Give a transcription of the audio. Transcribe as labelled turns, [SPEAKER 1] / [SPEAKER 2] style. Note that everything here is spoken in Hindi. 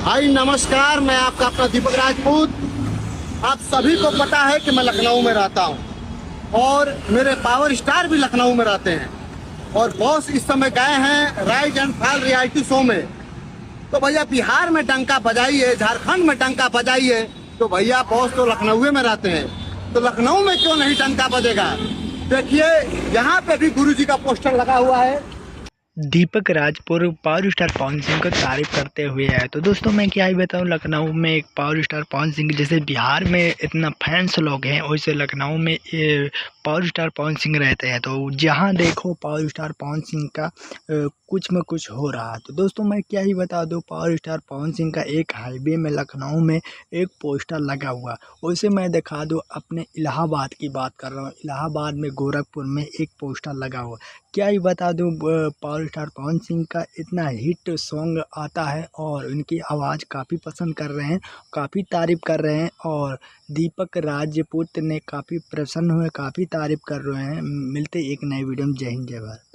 [SPEAKER 1] भाई नमस्कार, मैं आपका अपना दीपक राजपूत। आप सभी को पता है कि मैं लखनऊ में रहता हूं और मेरे पावर स्टार भी लखनऊ में रहते हैं और बॉस इस समय गए हैं rise and fall reality show में। तो भैया बिहार में डंका बजाइए, झारखंड में डंका बजाइए, तो भैया बॉस तो लखनऊ में रहते हैं, तो लखनऊ में क्यों नहीं डंका बजेगा। देखिए यहाँ पे भी गुरुजी का पोस्टर लगा हुआ है।
[SPEAKER 2] दीपक राजपुर पावर स्टार पवन सिंह को तारीफ करते हुए है। तो दोस्तों मैं क्या ही बताऊं, लखनऊ में एक पावर स्टार पवन सिंह जैसे बिहार में इतना फैंस लोग हैं, वैसे लखनऊ में पावर स्टार पवन सिंह रहते हैं। तो जहां देखो पावर स्टार पवन सिंह का कुछ में कुछ हो रहा है। तो दोस्तों मैं क्या ही बता दूं, पावर स्टार पवन सिंह का एक हाईवे में लखनऊ में एक पोस्टर लगा हुआ। वैसे मैं दिखा दूं, अपने इलाहाबाद की बात कर रहा हूँ। इलाहाबाद में गोरखपुर में एक पोस्टर लगा हुआ। क्या ही बता दूं, पावर स्टार पवन सिंह का इतना हिट सॉन्ग आता है और उनकी आवाज़ काफ़ी पसंद कर रहे हैं, काफ़ी तारीफ़ कर रहे हैं। और दीपक राजपूत ने काफ़ी प्रसन्न हुए, काफ़ी तारीफ़ कर रहे हैं। मिलते एक नए वीडियो में। जय हिंद, जय भारत।